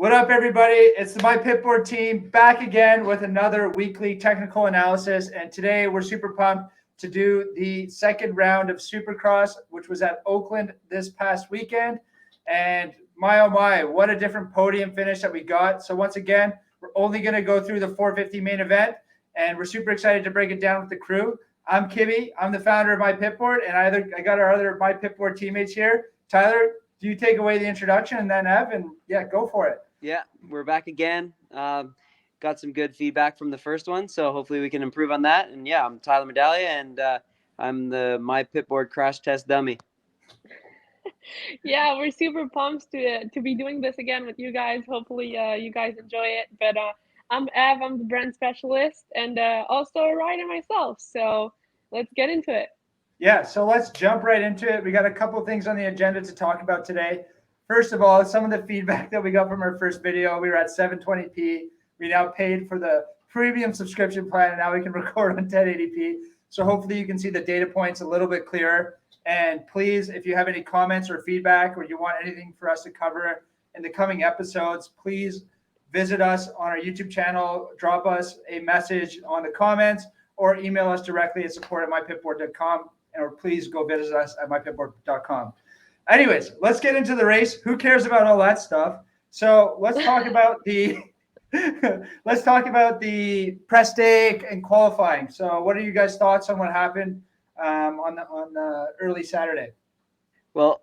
What up, everybody? It's the MyPITBOARD team back again with another weekly technical analysis. And today we're super pumped to do the second round of Supercross, which was at Oakland this past weekend. And my, oh my, what a different podium finish that we got. So once again, we're only going to go through the 450 main event, and we're super excited to break it down with the crew. I'm Kibby. I'm the founder of MyPITBOARD, and I got our other MyPITBOARD teammates here. Tyler, do you take away the introduction, and then Evan, go for it. Yeah, we're back again. Got some good feedback from the first one, so hopefully we can improve on that. And yeah, I'm Tyler Medaglia, and I'm the MyPITBOARD crash test dummy. Yeah, we're super pumped to be doing this again with you guys. Hopefully you guys enjoy it. But I'm Ev, I'm the brand specialist, and also a rider myself. So let's get into it. Yeah, so let's jump right into it. We got a couple of things on the agenda to talk about today. First of all, some of the feedback that we got from our first video. We were at 720p. We now paid for the premium subscription plan, and now we can record on 1080p. So hopefully you can see the data points a little bit clearer. And please, if you have any comments or feedback, or you want anything for us to cover in the coming episodes, please visit us on our YouTube channel, drop us a message on the comments, or email us directly at support@mypitboard.com, or please go visit us at mypitboard.com. Anyways, let's get into the race. Who cares about all that stuff? So let's talk about the press day and qualifying. So what are you guys' thoughts on what happened on the early Saturday? Well,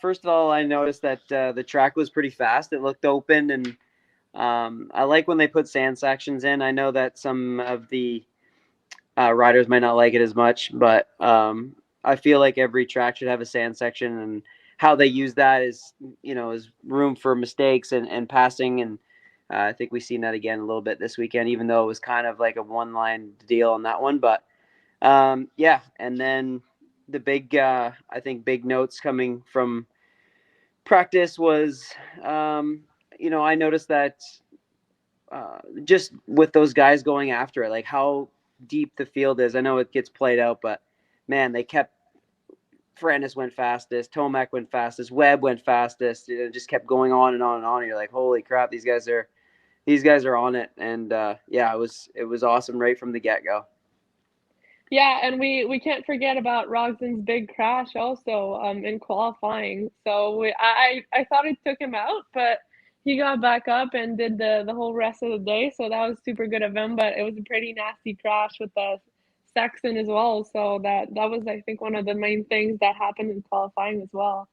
first of all, I noticed that the track was pretty fast. It looked open, and I like when they put sand sections in. I know that some of the riders might not like it as much, but I feel like every track should have a sand section, and how they use that is room for mistakes and passing. And I think we've seen that again a little bit this weekend, even though it was kind of like a one-line deal on that one. But yeah, and then the big notes coming from practice was, I noticed that just with those guys going after it, like how deep the field is. I know it gets played out, but man, Ferrandis went fastest, Tomac went fastest, Webb went fastest. It just kept going on and on and on. You're like, holy crap, these guys are on it. And yeah, it was awesome right from the get-go. Yeah, and we can't forget about Roczen's big crash also in qualifying. So I thought it took him out, but he got back up and did the whole rest of the day. So that was super good of him. But it was a pretty nasty crash with the Sexton as well. So that was, I think, one of the main things that happened in qualifying as well.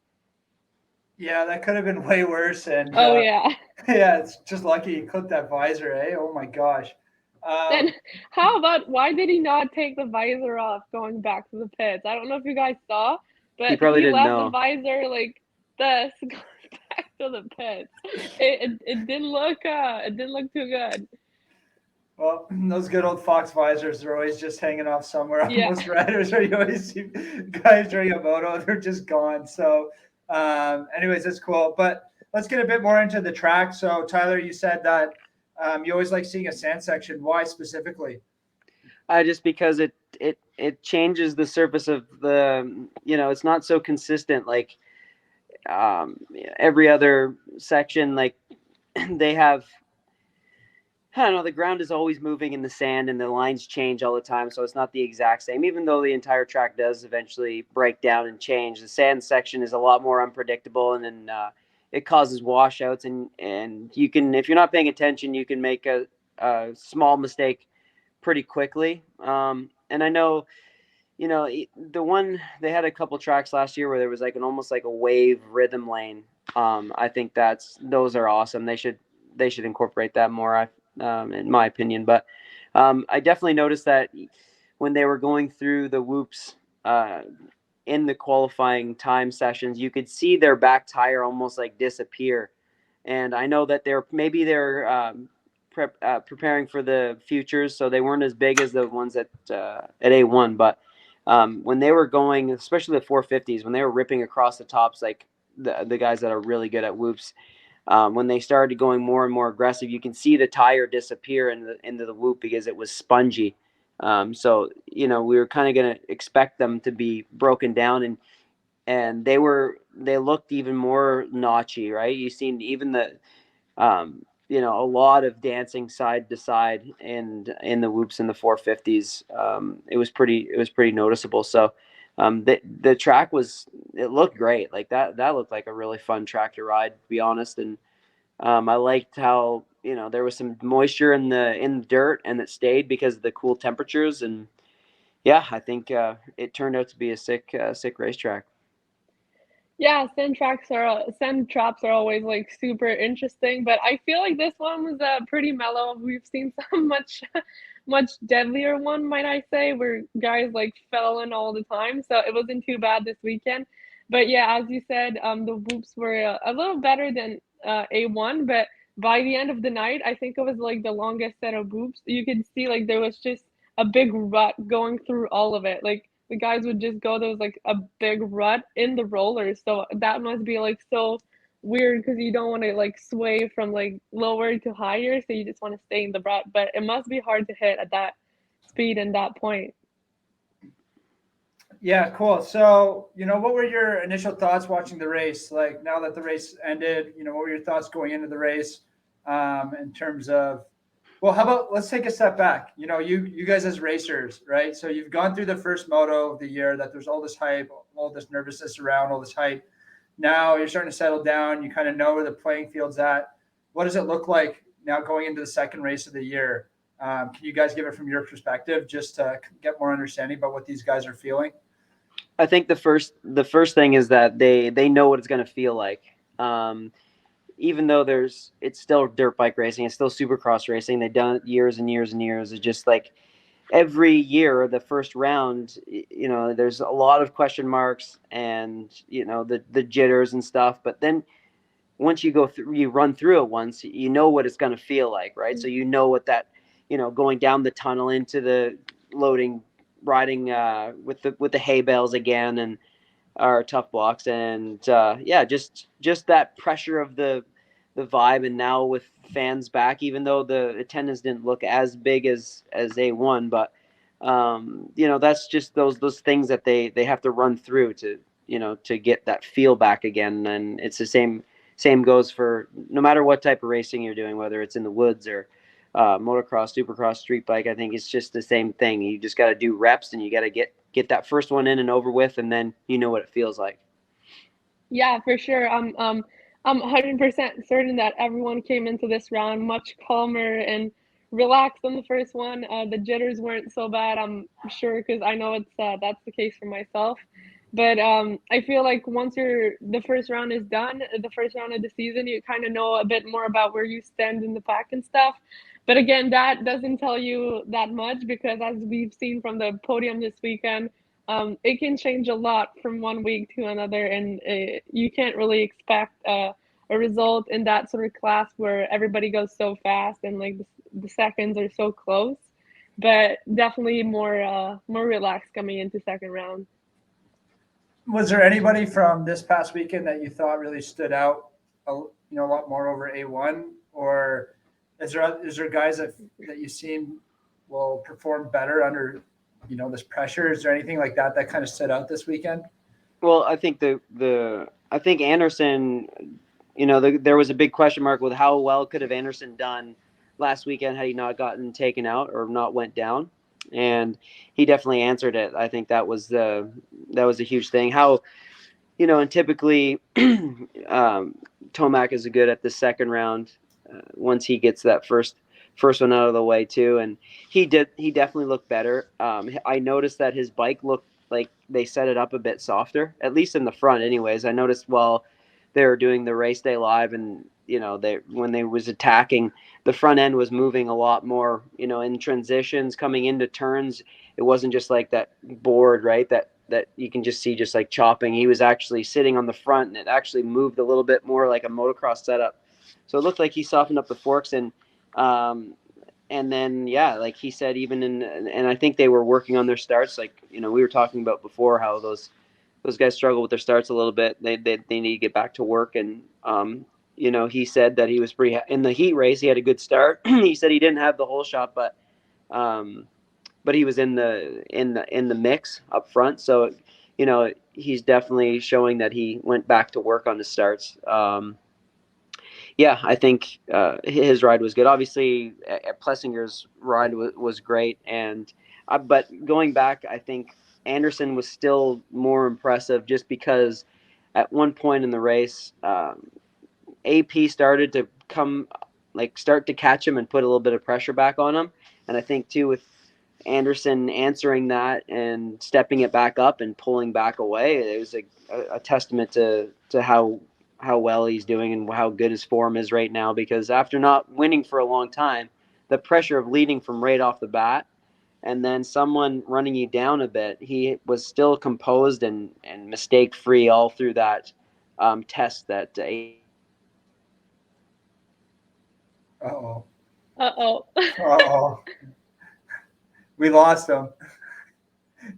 Yeah, that could have been way worse. And yeah. Yeah, it's just lucky he clipped that visor, eh? Oh my gosh. Then how about, why did he not take the visor off going back to the pits? I don't know if you guys saw, but he probably didn't left know. the visor like this going back to the pits. It didn't look too good. Well, those good old Fox visors are always just hanging off somewhere on most riders, or you always see guys during a moto, they're just gone. So anyways, that's cool. But let's get a bit more into the track. So Tyler, you said that you always like seeing a sand section. Why specifically? Just because it changes the surface of the, it's not so consistent like every other section. Like they have, I don't know, the ground is always moving in the sand and the lines change all the time. So it's not the exact same, even though the entire track does eventually break down and change. The sand section is a lot more unpredictable, and then it causes washouts, and you can, if you're not paying attention, you can make a small mistake pretty quickly. And I know, the one, they had a couple tracks last year where there was like almost like a wave rhythm lane. I think those are awesome. They should incorporate that more, in my opinion. But I definitely noticed that when they were going through the whoops in the qualifying time sessions, you could see their back tire almost like disappear. And I know that they're preparing for the futures, so they weren't as big as the ones at A1. But when they were going, especially the 450s, when they were ripping across the tops, like the guys that are really good at whoops, when they started going more and more aggressive, you can see the tire disappear into the whoop because it was spongy. So we were kind of going to expect them to be broken down, and they looked even more notchy, right? You seen even A lot of dancing side to side and in the whoops in the 450s. It was pretty noticeable. So the track it looked great. Like that looked like a really fun track to ride, to be honest. And I liked how there was some moisture in the dirt and it stayed because of the cool temperatures. And yeah, I think it turned out to be a sick racetrack. Yeah, sand traps are always like super interesting, but I feel like this one was pretty mellow. We've seen some much deadlier one, might I say, where guys like fell in all the time. So it wasn't too bad this weekend. But yeah, as you said, the whoops were a little better than A1, but by the end of the night, I think it was like the longest set of whoops. You could see like there was just a big rut going through all of it. Like the guys would just go, there was like a big rut in the rollers. So that must be like so weird because you don't want to like sway from like lower to higher. So you just want to stay in the rut. But it must be hard to hit at that speed and that point. Yeah, cool. So, what were your initial thoughts watching the race? Like now that the race ended, what were your thoughts going into the race in terms of, well, how about let's take a step back. You guys as racers, right? So you've gone through the first moto of the year that there's all this hype, all this nervousness around, all this hype. Now you're starting to settle down. You kind of know where the playing field's at. What does it look like now going into the second race of the year? Can you guys give it from your perspective just to get more understanding about what these guys are feeling? I think the first thing is that they know what it's going to feel like. Even though it's still dirt bike racing, it's still Supercross racing. They've done it years and years and years. It's just like every year, the first round, there's a lot of question marks and the jitters and stuff. But then once you run through it once, you know what it's going to feel like, right? So you know what that, going down the tunnel into the loading, riding with the hay bales again and our tough blocks and just that pressure of the vibe. And now with fans back, even though the attendance didn't look as big as A1, but that's just those things that they have to run through to get that feel back again. And it's the same goes for no matter what type of racing you're doing, whether it's in the woods or motocross, supercross, street bike. I think it's just the same thing. You just got to do reps and you got to get that first one in and over with, and then you know what it feels like. Yeah, for sure. I'm 100% certain that everyone came into this round much calmer and relaxed than the first one. The jitters weren't so bad, I'm sure, because I know that's the case for myself. But I feel like once the first round is done, the first round of the season, you kind of know a bit more about where you stand in the pack and stuff. But again, that doesn't tell you that much because as we've seen from the podium this weekend, it can change a lot from one week to another, and you can't really expect a result in that sort of class where everybody goes so fast and like the seconds are so close. But definitely more relaxed coming into second round. Was there anybody from this past weekend that you thought really stood out, a lot more over A1, or is there guys that you seen will perform better under this pressure? Is there anything like that kind of stood out this weekend? Well, I think I think Anderson, there was a big question mark with how well could have Anderson done last weekend had he not gotten taken out or not went down, and he definitely answered it. I think that was a huge thing. How, and typically Tomac is good at the second round once he gets that first one out of the way too, and he definitely looked better. I noticed that his bike looked like they set it up a bit softer, at least in the front anyways. I noticed while they were doing the race day live, and when they was attacking, the front end was moving a lot more, in transitions coming into turns. It wasn't just like that board, right, that you can just see just like chopping. He was actually sitting on the front and it actually moved a little bit more like a motocross setup. So it looked like he softened up the forks, and then like he said, and I think they were working on their starts. Like we were talking about before, how those guys struggle with their starts a little bit. They need to get back to work, and he said that he was pretty in the heat race. He had a good start. He said he didn't have the whole shot, but he was in the mix up front. So he's definitely showing that he went back to work on the starts. Yeah, I think his ride was good. Obviously, Plessinger's ride was great, and but going back, I think Anderson was still more impressive just because at one point in the race, AP started to start to catch him and put a little bit of pressure back on him, and I think too with Anderson answering that and stepping it back up and pulling back away, it was a testament to how well he's doing and how good his form is right now. Because after not winning for a long time, the pressure of leading from right off the bat and then someone running you down a bit, he was still composed and mistake free all through that test that. Uh-oh. Uh-oh. Uh-oh. We lost him.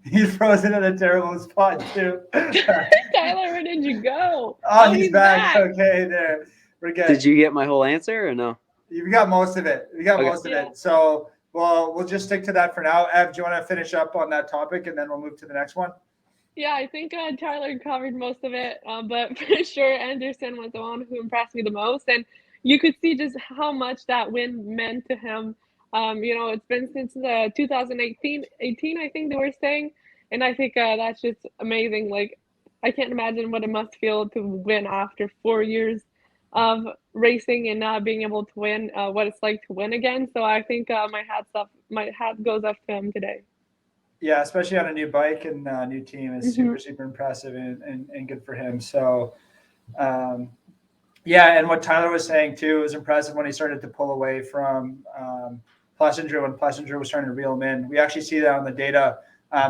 He's frozen in a terrible spot too. Tyler, where did you go? Oh, he's back. Okay, there. We're good. Did you get my whole answer or no? We got most of it. Most of it. So, well, we'll just stick to that for now. Ev, do you want to finish up on that topic and then we'll move to the next one? Yeah, I think Tyler covered most of it, but for sure Anderson was the one who impressed me the most, and you could see just how much that win meant to him. It's been since 2018, I think they were saying, and I think that's just amazing. Like, I can't imagine what it must feel to win after 4 years of racing and not being able to win. What it's like to win again. So I think my hat goes up to him today. Yeah, especially on a new bike and a new team is super, super impressive and good for him. So, yeah, and what Tyler was saying too was impressive when he started to pull away from Plessinger when Plessinger was starting to reel him in. We actually see that on the data,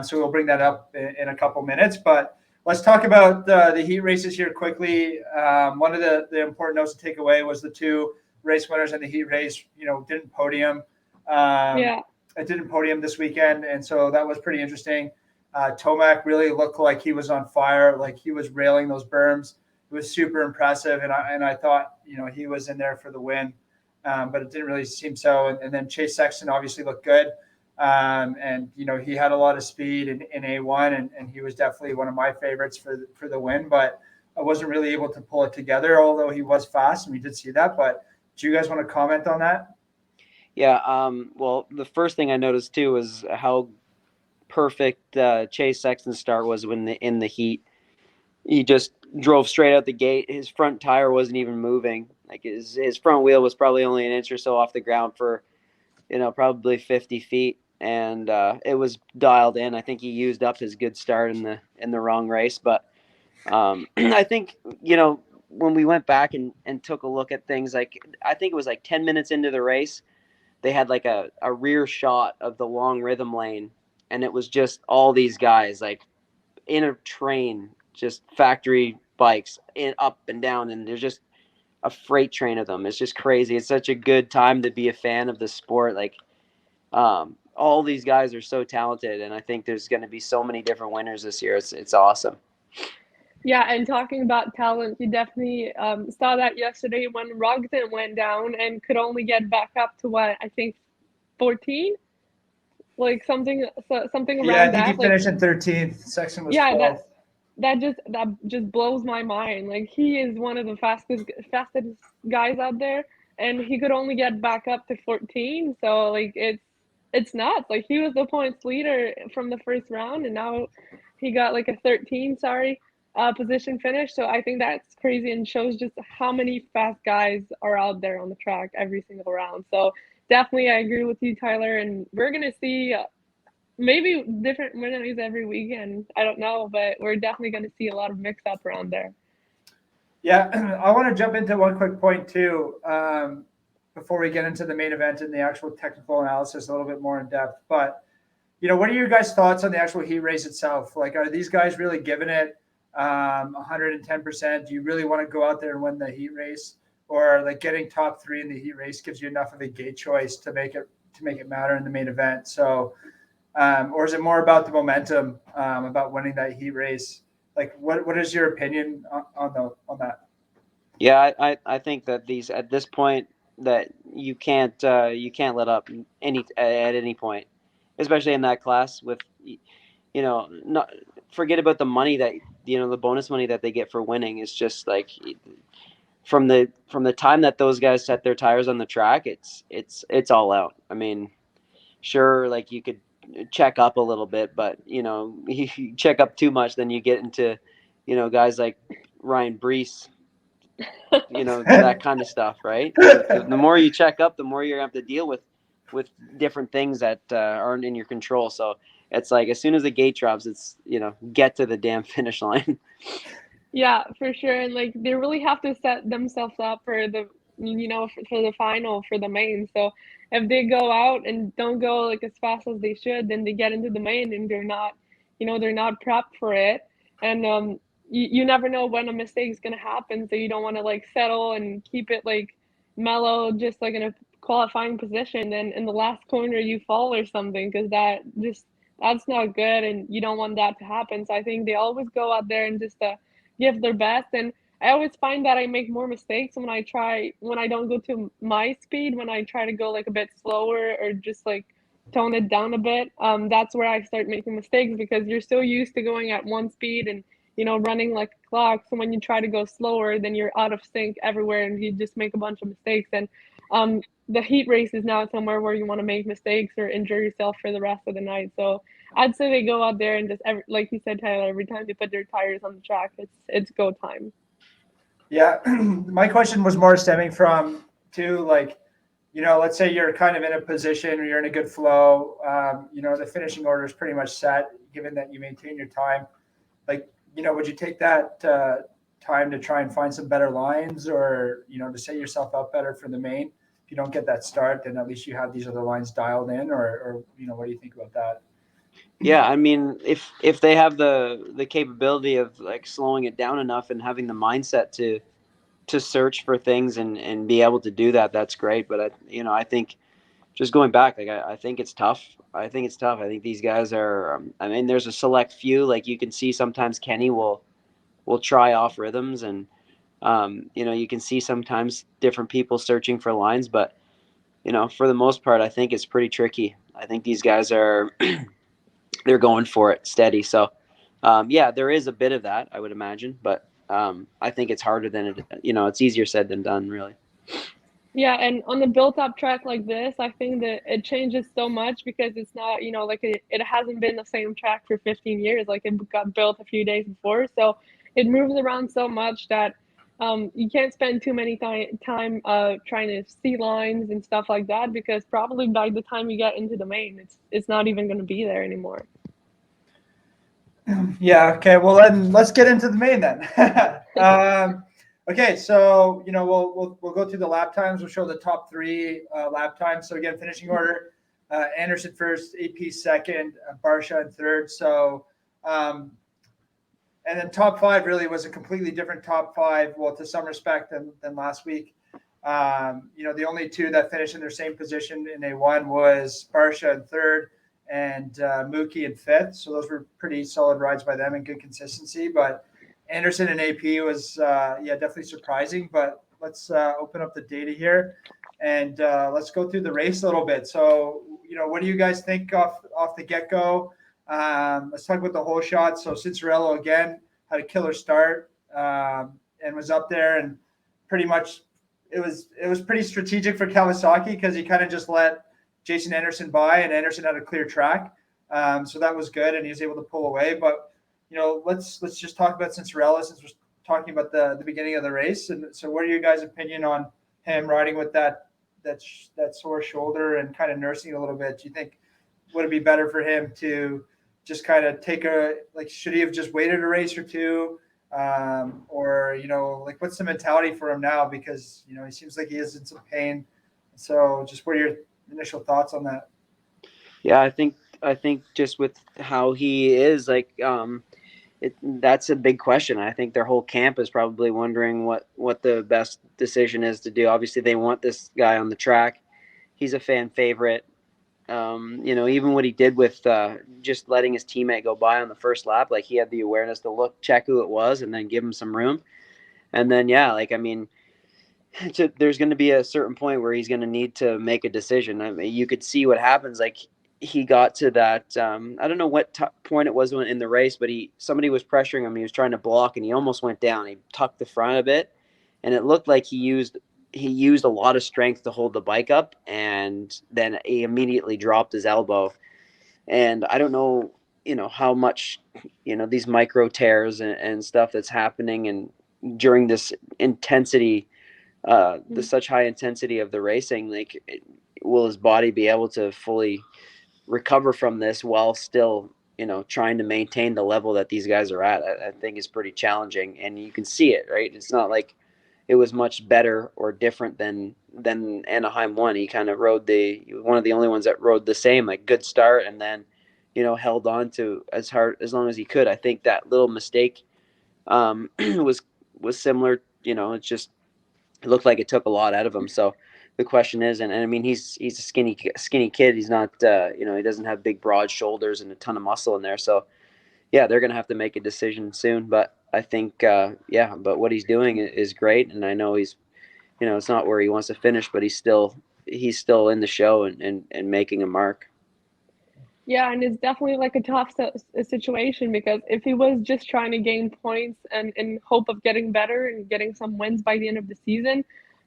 so we'll bring that up in a couple minutes. But let's talk about the heat races here quickly. One of the important notes to take away was the two race winners in the heat race, didn't podium. It didn't podium this weekend, and so that was pretty interesting. Tomac really looked like he was on fire, like he was railing those berms. It was super impressive, and I thought he was in there for the win, but it didn't really seem so. And then Chase Sexton obviously looked good, and he had a lot of speed in A1, and he was definitely one of my favorites for the win. But I wasn't really able to pull it together, although he was fast, and we did see that. But do you guys want to comment on that? Yeah, well, the first thing I noticed too was how perfect Chase Sexton's start was in the heat. He just drove straight out the gate. His front tire wasn't even moving. Like his front wheel was probably only an inch or so off the ground for, probably 50 feet, and it was dialed in. I think he used up his good start in the wrong race, but I think when we went back and took a look at things, like I think it was like 10 minutes into the race. They had like a rear shot of the long rhythm lane, and it was just all these guys like in a train, just factory bikes up and down, and there's just a freight train of them. It's just crazy. It's such a good time to be a fan of the sport. Like all these guys are so talented, and I think there's going to be so many different winners this year. It's awesome. Yeah, and talking about talent, you definitely saw that yesterday when Roczen went down and could only get back up to what I think 14, like something around Yeah, I think that. he finished in 13th. Sexton was 12th. That just blows my mind. Like, he is one of the fastest guys out there, and he could only get back up to 14. So like it's nuts. Like, he was the points leader from the first round, and now he got like a 13. Position finish. So I think that's crazy and shows just how many fast guys are out there on the track every single round. So definitely I agree with you, Tyler, and we're going to see maybe different winners every weekend. I don't know, but we're definitely going to see a lot of mix up around there. Yeah, I want to jump into one quick point too before we get into the main event and the actual technical analysis a little bit more in depth. But, what are your guys' thoughts on the actual heat race itself? Like, are these guys really giving it 110%? Do you really want to go out there and win the heat race, or like getting top 3 in the heat race gives you enough of a gate choice to make it matter in the main event? So, or is it more about the momentum, about winning that heat race? Like, what is your opinion on that? Yeah, I think that at this point that you can't let up at any point, especially in that class with, not forget about the money that, the bonus money that they get for winning. Is just like from the time that those guys set their tires on the track, it's all out. I mean, sure, like you could check up a little bit, but you check up too much, then you get into, guys like Ryan Brees, that kind of stuff, right? The more you check up, the more you're gonna have to deal with different things that aren't in your control. So it's like as soon as the gate drops, it's get to the damn finish line. Yeah, for sure. And like they really have to set themselves up for the for the final, for the main. So if they go out and don't go like as fast as they should, then they get into the main and they're not prepped for it. And you never know when a mistake is gonna happen. So you don't want to like settle and keep it like mellow, just like in a qualifying position. Then in the last corner you fall or something, because that's not good, and you don't want that to happen. So I think they always go out there and just give their best. And I always find that I make more mistakes when I don't go to my speed, when I try to go like a bit slower or just like tone it down a bit. That's where I start making mistakes, because you're so used to going at one speed and running like a clock. So when you try to go slower, then you're out of sync everywhere and you just make a bunch of mistakes. And the heat race is now somewhere where you want to make mistakes or injure yourself for the rest of the night. So I'd say they go out there and just like you said, Tyler, every time they put their tires on the track, it's go time. Yeah, my question was more stemming from let's say you're kind of in a position or you're in a good flow. The finishing order is pretty much set, given that you maintain your time. Like, would you take that time to try and find some better lines, or to set yourself up better for the main? If you don't get that start, then at least you have these other lines dialed in, or what do you think about that? Yeah, I mean, if they have the capability of like slowing it down enough and having the mindset to search for things and be able to do that, that's great. But I think just going back, like I think it's tough. I think these guys are. I mean, there's a select few. Like you can see sometimes Kenny will try off rhythms, and you can see sometimes different people searching for lines. But for the most part, I think it's pretty tricky. I think these guys are. They're going for it steady. So, there is a bit of that, I would imagine, but I think it's harder than it's easier said than done, really. Yeah, and on the built-up track like this, I think that it changes so much, because it's not, like it hasn't been the same track for 15 years. Like it got built a few days before, so it moves around so much that you can't spend too many time trying to see lines and stuff like that, because probably by the time you get into the main, it's not even going to be there anymore. Yeah. Okay. Well, then let's get into the main then. Okay. So we'll go through the lap times. We'll show the top three lap times. So again, finishing order: Anderson first, AP second, Barsha in third. So and then top five really was a completely different top five. Well, to some respect than last week. The only two that finished in their same position in A1 was Barsha in third and Mookie in fifth. So those were pretty solid rides by them and good consistency. But Anderson and AP was, definitely surprising. But let's open up the data here and let's go through the race a little bit. So, what do you guys think off the get-go? Let's talk about the whole shot. So Cincerello, again, had a killer start and was up there, and pretty much it was pretty strategic for Kawasaki, because he kind of just let Jason Anderson by, and Anderson had a clear track. So that was good, and he was able to pull away. But, let's just talk about Cincerello, since we're talking about the beginning of the race. And so what are your guys' opinion on him riding with that sore shoulder and kind of nursing a little bit? Do you think, would it be better for him to just kind of should he have just waited a race or two? Or, what's the mentality for him now? Because, he seems like he is in some pain. So just what are your initial thoughts on that? Yeah, I think just with how he is, like, that's a big question. I think their whole camp is probably wondering what the best decision is to do. Obviously, they want this guy on the track. He's a fan favorite. Even what he did with just letting his teammate go by on the first lap, like he had the awareness to check who it was, and then give him some room. And then, there's going to be a certain point where he's going to need to make a decision. I mean, you could see what happens. Like he got to that, I don't know what point it was in the race, but somebody was pressuring him. He was trying to block, and he almost went down. He tucked the front a bit, and it looked like he used a lot of strength to hold the bike up, and then he immediately dropped his elbow. And I don't know, how much, these micro tears and stuff that's happening, and during this intensity, the such high intensity of the racing, like, will his body be able to fully recover from this while still, trying to maintain the level that these guys are at? I think is pretty challenging, and you can see it, right? It's not like it was much better or different than Anaheim 1. He kind of rode one of the only ones that rode the same, like, good start, and then, held on to as long as he could. I think that little mistake was similar. It looked like it took a lot out of him. So the question is, and I mean, he's a skinny kid. He's not, he doesn't have big, broad shoulders and a ton of muscle in there. So yeah, they're going to have to make a decision soon. But I think, but what he's doing is great. And I know he's, it's not where he wants to finish, but he's still in the show and making a mark. Yeah, and it's definitely like a tough situation, because if he was just trying to gain points and in hope of getting better and getting some wins by the end of the season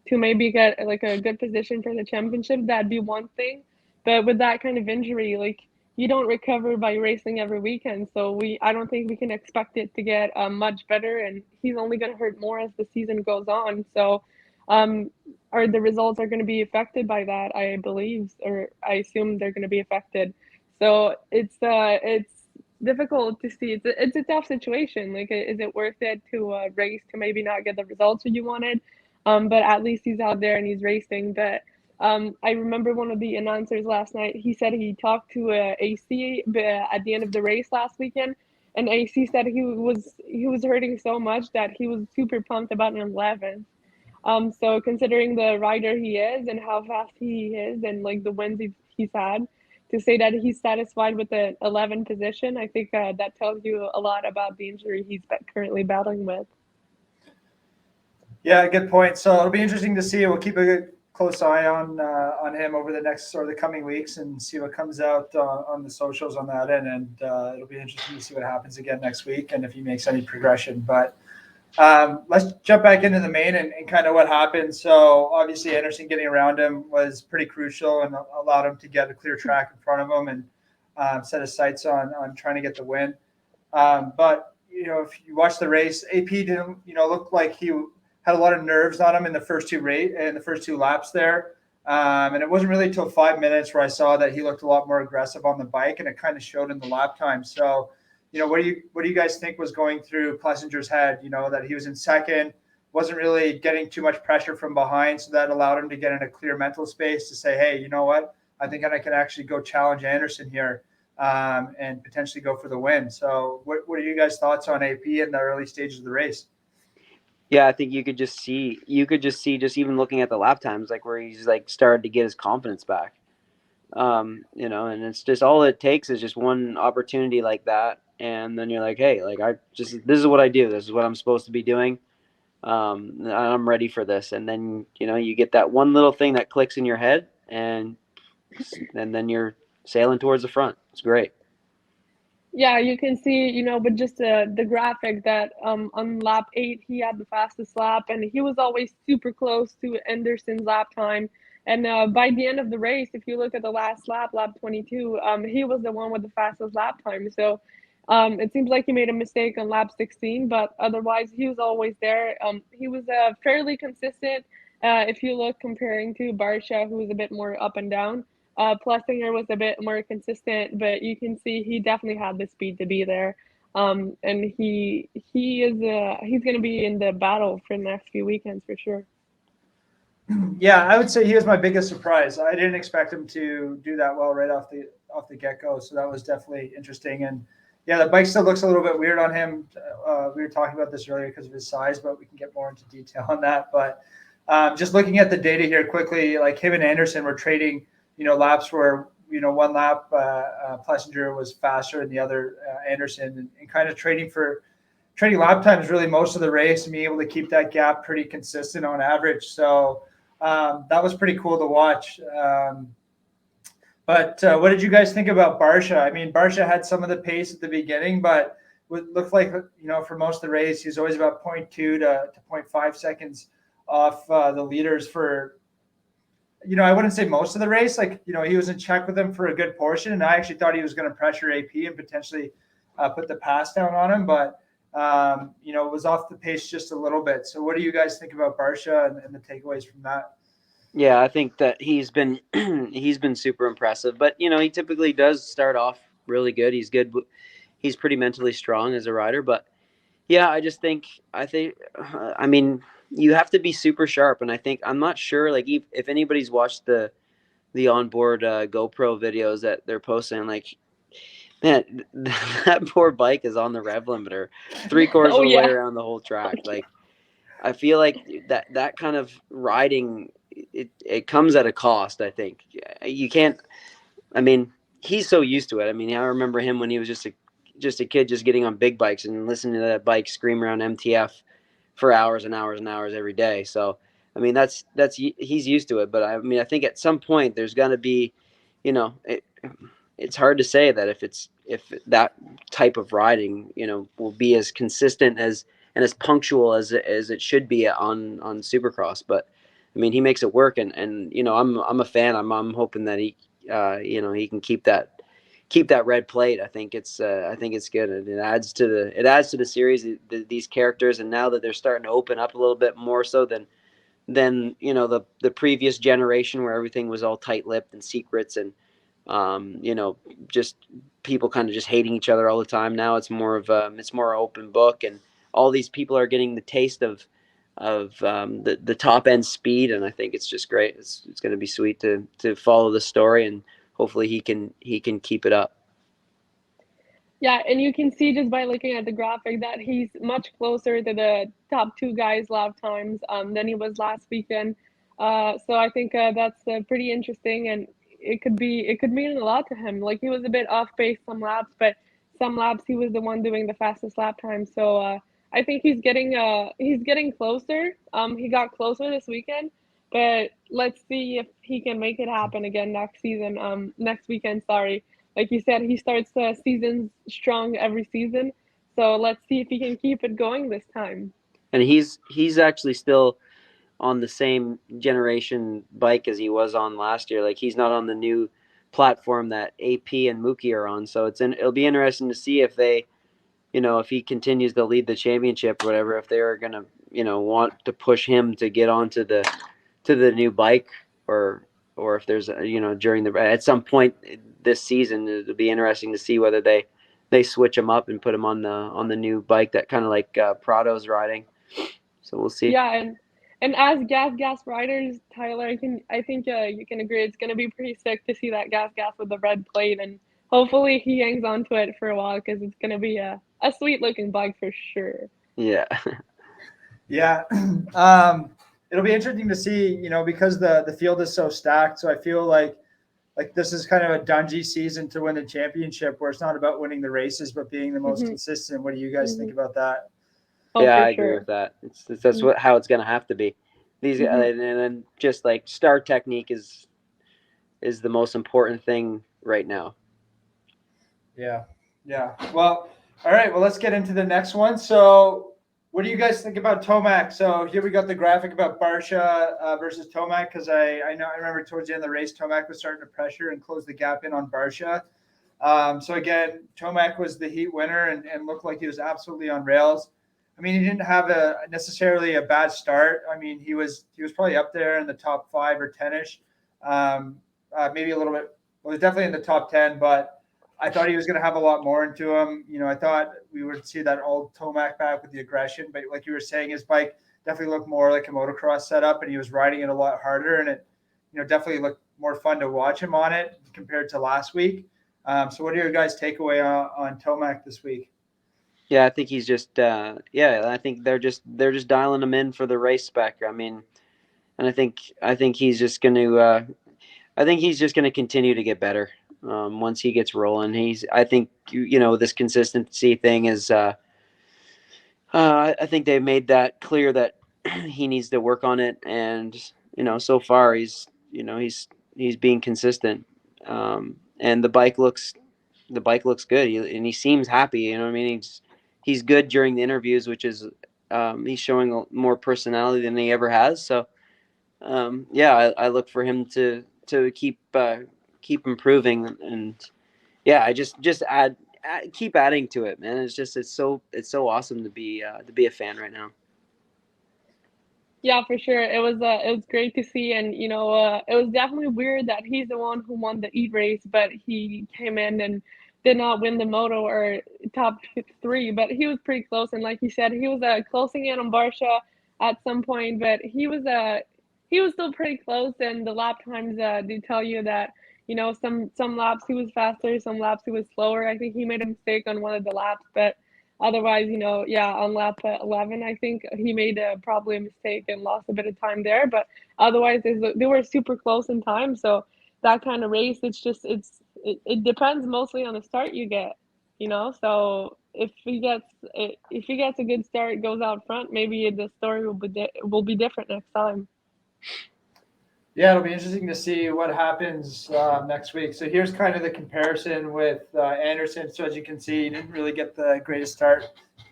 to maybe get like a good position for the championship, that'd be one thing. But with that kind of injury, like, you don't recover by racing every weekend. So I don't think we can expect it to get much better, and he's only going to hurt more as the season goes on. So the results are going to be affected by that, I believe, or I assume they're going to be affected. So it's difficult to see. It's a tough situation. Like, is it worth it to race to maybe not get the results that you wanted? But at least he's out there and he's racing. But I remember one of the announcers last night. He said he talked to AC at the end of the race last weekend, and AC said he was hurting so much that he was super pumped about an 11th. So considering the rider he is and how fast he is and like the wins he's had, to say that he's satisfied with the 11 position, I think that tells you a lot about the injury he's currently battling with. Yeah, good point. So it'll be interesting to see. We'll keep a close eye on him over the next or the coming weeks and see what comes out on the socials on that end. And it'll be interesting to see what happens again next week and if he makes any progression. But let's jump back into the main and kind of what happened. So obviously Anderson getting around him was pretty crucial and allowed him to get a clear track in front of him and set his sights on trying to get the win. But, if you watch the race, AP didn't, look like he had a lot of nerves on him in the first two laps there. And it wasn't really until 5 minutes where I saw that he looked a lot more aggressive on the bike, and it kind of showed in the lap time. So, what do you guys think was going through Plessinger's head? That he was in second, wasn't really getting too much pressure from behind, so that allowed him to get in a clear mental space to say, hey, you know what? I think I can actually go challenge Anderson here and potentially go for the win. So what are you guys' thoughts on AP in the early stages of the race? Yeah, I think you could just see just even looking at the lap times, like, where he's like started to get his confidence back. And it's just all it takes is just one opportunity like that. And then you're like, hey, like, this is what I do. This is what I'm supposed to be doing. I'm ready for this. And then, you get that one little thing that clicks in your head, and then you're sailing towards the front. It's great. Yeah, you can see, but just the graphic that on lap 8, he had the fastest lap, and he was always super close to Anderson's lap time. And by the end of the race, if you look at the last lap, lap 22, he was the one with the fastest lap time. So it seems like he made a mistake on lap 16, but otherwise he was always there. He was fairly consistent if you look comparing to Barsha, who was a bit more up and down. Plessinger was a bit more consistent, but you can see he definitely had the speed to be there. And he's going to be in the battle for the next few weekends for sure. Yeah, I would say he was my biggest surprise. I didn't expect him to do that well right off the get-go, so that was definitely interesting. And yeah, the bike still looks a little bit weird on him. We were talking about this earlier because of his size, but we can get more into detail on that. But just looking at the data here quickly, like him and Anderson were trading, laps where, one lap Plessinger was faster than the other Anderson, and kind of trading lap times really most of the race and being able to keep that gap pretty consistent on average. So that was pretty cool to watch. But what did you guys think about Barsha? I mean, Barsha had some of the pace at the beginning, but it looked like, for most of the race, he was always about 0.2 to 0.5 seconds off the leaders for, I wouldn't say most of the race. Like, he was in check with them for a good portion, and I actually thought he was going to pressure AP and potentially put the pass down on him, but was off the pace just a little bit. So what do you guys think about Barsha and the takeaways from that? Yeah, I think that he's been he's been super impressive, but he typically does start off really good. He's good. He's pretty mentally strong as a rider, but yeah, I mean, you have to be super sharp, and I'm not sure like if anybody's watched the onboard GoPro videos that they're posting, like, man, that poor bike is on the rev limiter 3/4 of the way around the whole track. Like, I feel like that kind of riding, it comes at a cost. I think you can't. I mean, he's so used to it. I mean, I remember him when he was just a kid, just getting on big bikes and listening to that bike scream around MTF for hours and hours and hours every day. So, I mean, he's used to it. But I mean, I think at some point there's going to be, it's hard to say that if that type of riding, will be as consistent and as punctual as it should be on Supercross. But I mean, he makes it work, and I'm a fan. I'm hoping that he he can keep that red plate. I think it's good, and it adds to the series, these characters, and now that they're starting to open up a little bit more so than the previous generation where everything was all tight-lipped and secrets and just people kind of just hating each other all the time. Now it's more open book, and all these people are getting the taste of the top end speed, and I think it's just great. It's going to be sweet to follow the story, and hopefully he can keep it up. Yeah, and you can see just by looking at the graphic that he's much closer to the top 2 guys lap times than he was last weekend. So I think that's pretty interesting, and it could mean a lot to him. Like, he was a bit off pace some laps, but some laps he was the one doing the fastest lap time. So I think he's getting closer. He got closer this weekend, but let's see if he can make it happen again next weekend. Sorry. Like you said, he starts the season strong every season. So let's see if he can keep it going this time. And he's actually still on the same generation bike as he was on last year. Like, he's not on the new platform that AP and Mookie are on. So it'll be interesting to see if they, if he continues to lead the championship or whatever, if they're going to, want to push him to get onto the new bike, or if there's at some point this season, it'll be interesting to see whether they switch him up and put him on the new bike that kind of like Prado's riding. So we'll see. Yeah, and as gas riders, Tyler, I think you can agree it's going to be pretty sick to see that gas with the red plate, and hopefully he hangs on to it for a while, because it's going to be a sweet looking bike for sure. Yeah. Yeah. It'll be interesting to see, because the field is so stacked. So I feel like this is kind of a Dungey season to win the championship, where it's not about winning the races, but being the most consistent. What do you guys think about that? Oh, yeah, I sure. agree with that. That's how it's going to have to be. These and then just like start technique is the most important thing right now. Yeah. Well, all right. Well, let's get into the next one. So, what do you guys think about Tomac? So here we got the graphic about Barsha versus Tomac, because I remember towards the end of the race, Tomac was starting to pressure and close the gap in on Barsha. So again, Tomac was the heat winner and looked like he was absolutely on rails. I mean, he didn't have necessarily a bad start. I mean, he was probably up there in the top 5 or 10-ish, maybe a little bit. Well, he was definitely in the top 10, but I thought he was going to have a lot more into him. I thought we would see that old Tomac back with the aggression, but like you were saying, his bike definitely looked more like a motocross setup, and he was riding it a lot harder, and it, definitely looked more fun to watch him on it compared to last week. So what are your guys' takeaway on Tomac this week? Yeah, I think he's just I think they're just dialing him in for the race spec. I mean, and I think he's just going to continue to get better once he gets rolling. I think this consistency thing is I think they made that clear that he needs to work on it, and so far he's being consistent, and the bike looks good, and he seems happy. I mean, he's good during the interviews, which is he's showing more personality than he ever has. So yeah, I look for him to keep improving, and yeah, I just keep adding to it, man. It's so awesome to be a fan right now. Yeah, for sure. It was great to see, and it was definitely weird that he's the one who won the Eat race, but he came in and did not win the moto or top three. But he was pretty close, and like you said, he was closing in on Barsha at some point, but he was still pretty close. And the lap times do tell you that some laps he was faster, some laps he was slower. I think he made a mistake on one of the laps, but otherwise, yeah, on lap 11, I think he made probably a mistake and lost a bit of time there. But otherwise, they were super close in time. So that kind of race, it depends mostly on the start you get, So if he gets a good start, goes out front, maybe the story will be different next time. Yeah, it'll be interesting to see what happens next week. So here's kind of the comparison with Anderson. So as you can see, he didn't really get the greatest start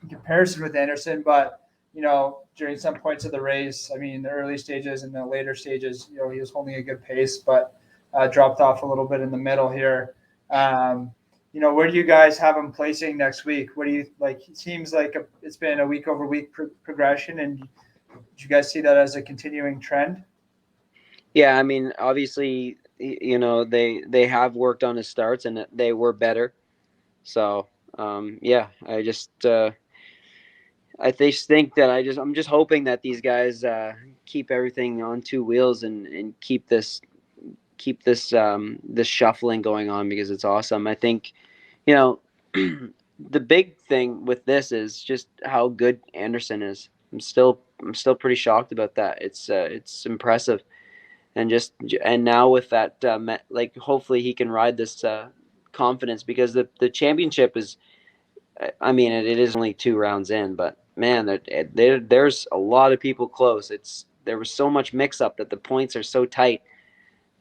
in comparison with Anderson, but during some points of the race, I mean, the early stages and the later stages, he was holding a good pace, but dropped off a little bit in the middle here. Where do you guys have him placing next week? What do you like? It seems like it's been a week over week progression, and do you guys see that as a continuing trend? Yeah, I mean, obviously, they have worked on his starts and they were better. So, yeah, I just think that I'm just hoping that these guys keep everything on two wheels and keep this this shuffling going on, because it's awesome. I think, the big thing with this is just how good Anderson is. I'm still pretty shocked about that. It's impressive. And now with that, hopefully he can ride this confidence, because the championship is, I mean, it is only 2 rounds in, but man, there's a lot of people close. There was so much mix up that the points are so tight,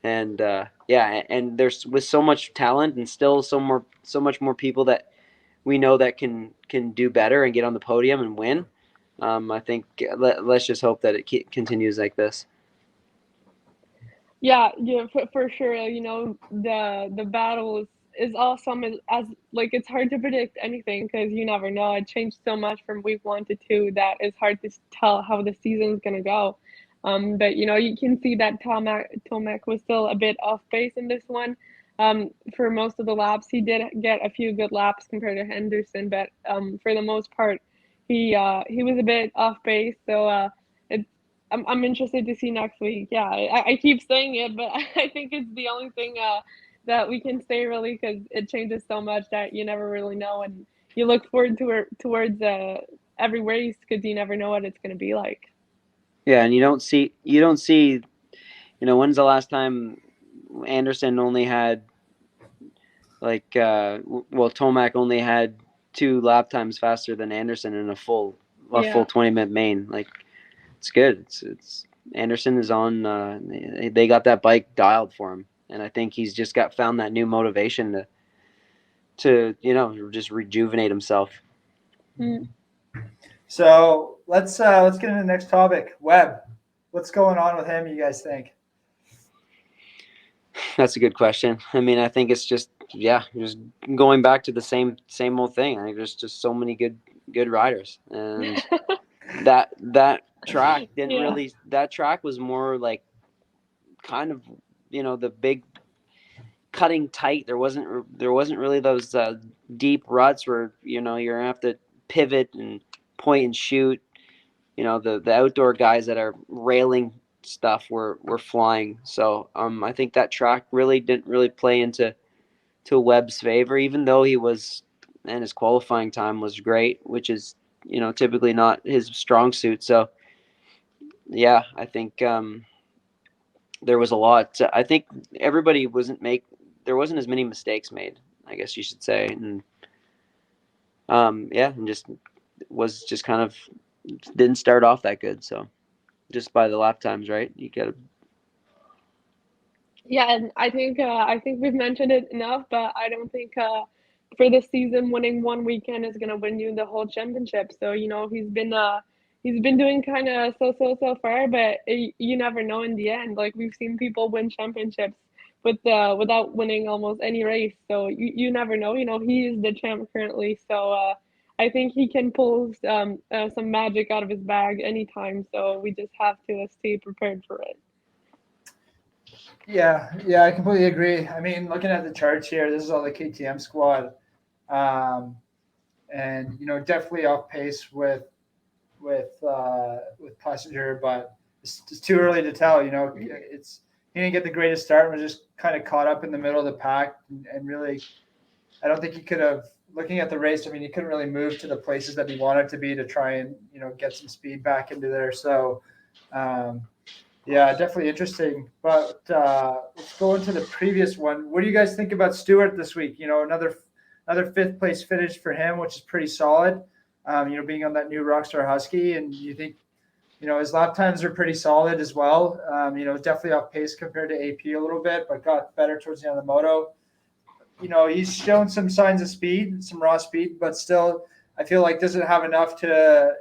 and yeah, and there's with so much talent and still so much more people that we know that can do better and get on the podium and win. I think let's just hope that it continues like this. Yeah, for sure. The battle is awesome. As like, it's hard to predict anything because you never know. It changed so much from week 1 to 2 that it's hard to tell how the season's gonna go. But you can see that Tomac was still a bit off pace in this one. For most of the laps, he did get a few good laps compared to Henderson, but for the most part, he was a bit off pace. So I'm interested to see next week. Yeah, I keep saying it, but I think it's the only thing that we can say really, because it changes so much that you never really know, and you look forward towards every race because you never know what it's going to be like. Yeah, and you don't see. When's the last time Anderson only had Tomac only had 2 lap times faster than Anderson in a full 20-minute main. Like, it's good. It's Anderson is on. They got that bike dialed for him, and I think he's just found that new motivation to just rejuvenate himself. Mm. So let's get into the next topic. Webb, what's going on with him, you guys think? That's a good question. I mean, I think it's just going back to the same old thing. I think there's just so many good riders, and that track didn't really. That track was more like kind of the big cutting tight. There wasn't really those deep ruts where you're gonna have to pivot and point and shoot. The outdoor guys that are railing stuff were flying. So I think that track really didn't really play into Webb's favor, even though his qualifying time was great, which is typically not his strong suit. So yeah, I think there was a lot. I think everybody there wasn't as many mistakes made, I guess you should say, and and was just kind of didn't start off that good. So just by the lap times, right? You got to. Yeah, and I think we've mentioned it enough, but I don't think for this season winning one weekend is gonna win you the whole championship. So he's been he's been doing kind of so far, but you never know in the end. Like we've seen people win championships without winning almost any race. So you never know. He is the champ currently. So I think he can pull some magic out of his bag anytime. So we just have to stay prepared for it. Yeah, I completely agree. I mean, looking at the charts here, this is all the KTM squad, and definitely off pace with Passenger, but it's too early to tell. It's he didn't get the greatest start, was just kind of caught up in the middle of the pack, and really, I don't think he could have. Looking at the race, I mean, he couldn't really move to the places that he wanted to be to try and get some speed back into there. So. Yeah, definitely interesting. But let's go into the previous one. What do you guys think about Stewart this week? Another fifth place finish for him, which is pretty solid. Being on that new Rockstar Husky, and you think, his lap times are pretty solid as well. Definitely off pace compared to AP a little bit, but got better towards the end of the moto. He's shown some signs of speed, some raw speed, but still, I feel like doesn't have enough to.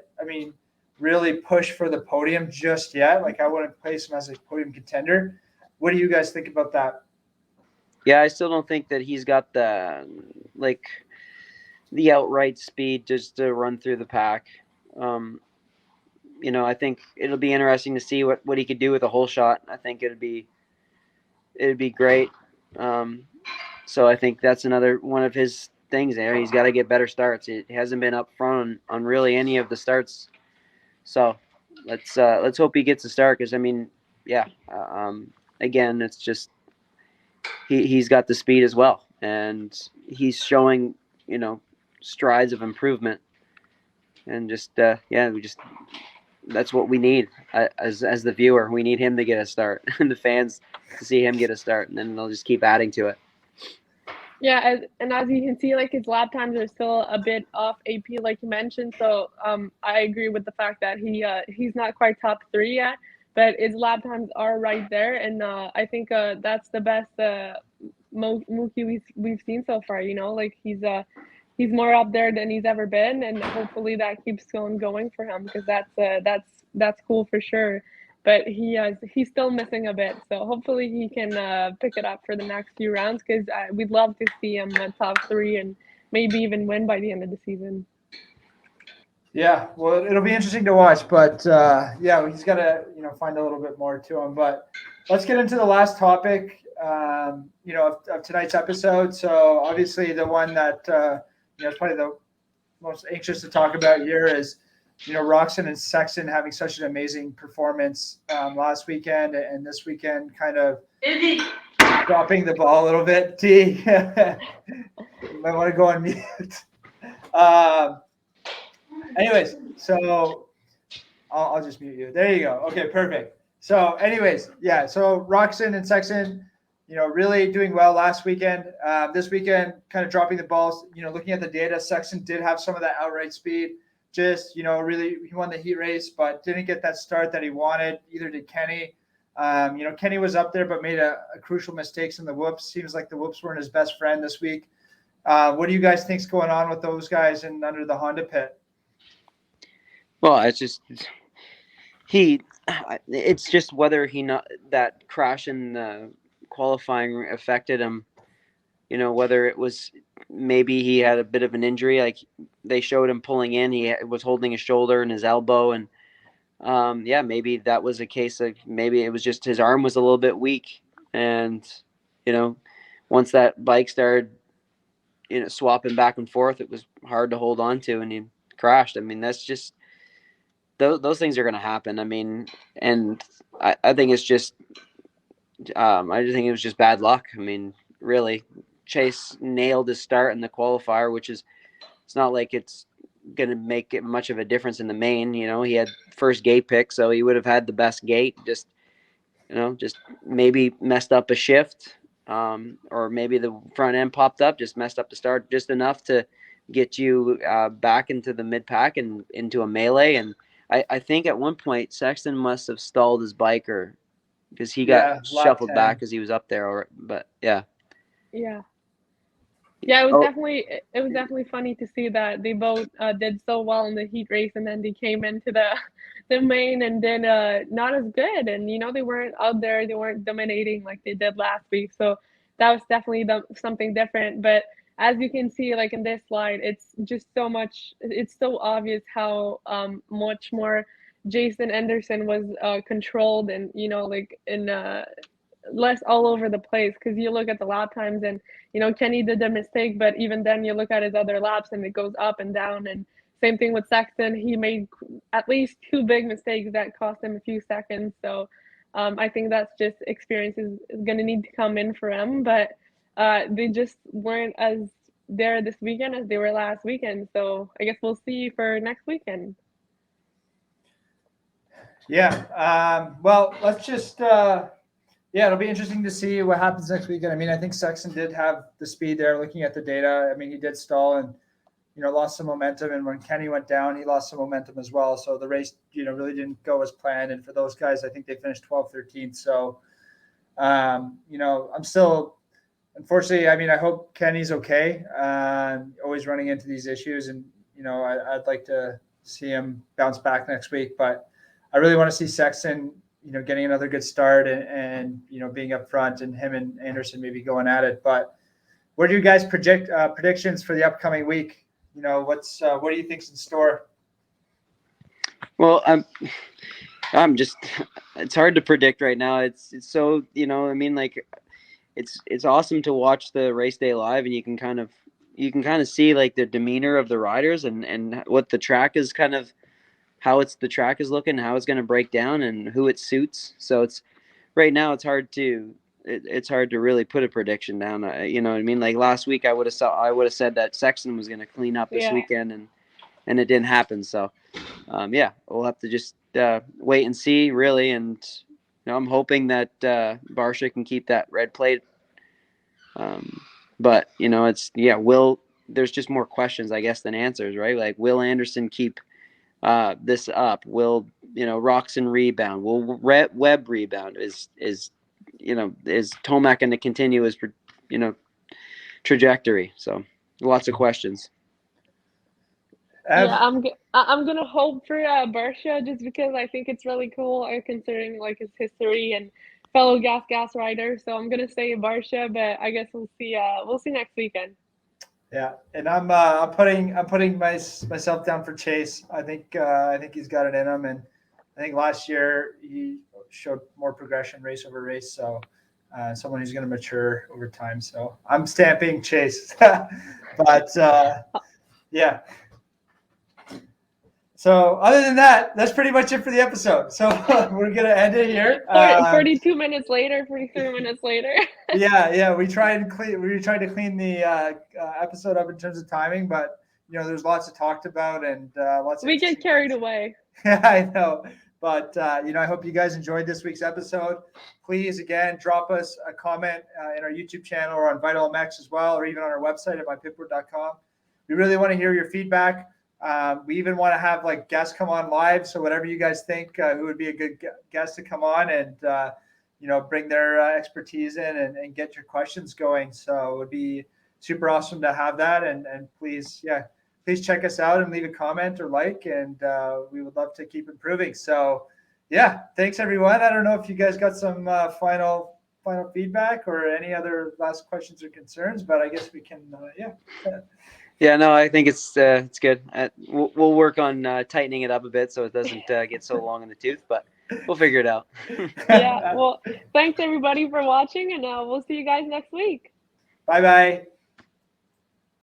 Really push for the podium just yet. Like I wouldn't place him as a podium contender. What do you guys think about that? Yeah, I still don't think that he's got the outright speed just to run through the pack. I think it'll be interesting to see what he could do with a whole shot. I think it'd be great. So I think that's another one of his things there. He's got to get better starts. It hasn't been up front on really any of the starts. So let's hope he gets a start, because again, it's just he's got the speed as well, and he's showing strides of improvement, and just that's what we need as the viewer. We need him to get a start, and the fans to see him get a start, and then they'll just keep adding to it. Yeah, and as you can see, like his lap times are still a bit off AP, like you mentioned. So I agree with the fact that he's not quite top 3 yet, but his lap times are right there, and I think that's the best Mookie we've seen so far. Like he's more up there than he's ever been, and hopefully that keeps going for him, because that's cool for sure. But he's still missing a bit, so hopefully he can pick it up for the next few rounds, because we'd love to see him top 3 and maybe even win by the end of the season. Yeah, well, it'll be interesting to watch, but he's got to find a little bit more to him. But let's get into the last topic, of tonight's episode. So obviously the one that is probably the most anxious to talk about here is Roczen and Sexton having such an amazing performance last weekend, and this weekend kind of dropping the ball a little bit. T, you might want to go on mute. Anyways, so I'll just mute you. There you go. Okay, perfect. So anyways, so Roczen and Sexton, really doing well last weekend. This weekend, kind of dropping the balls. Looking at the data, Sexton did have some of that outright speed. Just, really, he won the heat race, but didn't get that start that he wanted. Either did Kenny. Kenny was up there, but made a crucial mistakes in the whoops. Seems like the whoops weren't his best friend this week. What do you guys think's going on with those guys and under the Honda pit? Well, it's just whether that crash in the qualifying affected him. Whether it was maybe he had a bit of an injury, like they showed him pulling in, he was holding his shoulder and his elbow, and maybe that was a case of maybe it was just his arm was a little bit weak, and once that bike started swapping back and forth, it was hard to hold on to, and he crashed. I mean, that's just those things are going to happen. I mean, and I think it's just I just think it was just bad luck. I mean, really, Chase nailed his start in the qualifier, which is, it's not like it's going to make it much of a difference in the main. He had first gate pick, so he would have had the best gate. Just maybe messed up a shift, or maybe the front end popped up, just messed up the start just enough to get you back into the mid pack and into a melee. And I think at one point Sexton must have stalled his biker because he got shuffled back because he was up there. But yeah. Yeah, Oh. it was definitely funny to see that they both did so well in the heat race, and then they came into the main and did not as good. And they weren't out there, they weren't dominating like they did last week. So that was definitely something different. But as you can see, like in this slide, it's just so much. It's so obvious how much more Jason Anderson was controlled, and like in less all over the place, because you look at the lap times and Kenny did the mistake, but even then you look at his other laps and it goes up and down. And same thing with Sexton, he made at least two big mistakes that cost him a few seconds. So I think that's just experience is going to need to come in for him, but they just weren't as there this weekend as they were last weekend. So I guess we'll see for next weekend. Yeah. Well, let's just yeah, it'll be interesting to see what happens next weekend. I mean, I think Sexton did have the speed there. Looking at the data, I mean, he did stall and lost some momentum. And when Kenny went down, he lost some momentum as well. So the race, really didn't go as planned. And for those guys, I think they finished 12th, 13th. So, I'm still, unfortunately, I mean, I hope Kenny's okay. Always running into these issues, and I'd like to see him bounce back next week. But I really want to see Sexton getting another good start and being up front, and him and Anderson maybe going at it. But what do you guys project predictions for the upcoming week? What do you think's in store? Well, I'm just, it's hard to predict right now. It's so, I mean, like it's awesome to watch the race day live, and you can kind of see like the demeanor of the riders and what the track is kind of, how the track is looking, how it's going to break down, and who it suits. So it's right now it's hard to really put a prediction down. You know what I mean? Like last week, I would have said that Sexton was going to clean up this weekend, and it didn't happen. So yeah, we'll have to just wait and see, really. And I'm hoping that Barsha can keep that red plate. But it's there's just more questions, I guess, than answers, right? Like, will Anderson keep this up? Will Roczen rebound? Will Webb rebound? Is Tomac going to continue his trajectory? So lots of questions. Yeah, I'm gonna hope for Barsha, just because I think it's really cool, considering like his history and fellow gas rider. So I'm gonna say Barsha, but I guess we'll see. We'll see next weekend. Yeah, and I'm putting myself down for Chase. I think he's got it in him, and I think last year he showed more progression race over race. So someone who's going to mature over time. So I'm stamping Chase, but yeah. So other than that, that's pretty much it for the episode. So we're going to end it here. 42 minutes later, 43 minutes later. Yeah. We tried to clean the episode up in terms of timing, but there's lots to talk about, and lots. We get carried away. Yeah, I know. But I hope you guys enjoyed this week's episode. Please, again, drop us a comment in our YouTube channel or on Vital MX as well, or even on our website at mypitboard.com. We really want to hear your feedback. We even want to have like guests come on live. So whatever you guys think, who would be a good guest to come on and bring their expertise in and get your questions going. So it would be super awesome to have that. And please check us out and leave a comment or like, and we would love to keep improving. So yeah, thanks everyone. I don't know if you guys got some final feedback or any other last questions or concerns, but I guess we can, Yeah, no, I think it's good. We'll work on tightening it up a bit so it doesn't get so long in the tooth, but we'll figure it out. Yeah, well, thanks everybody for watching, and we'll see you guys next week. Bye-bye.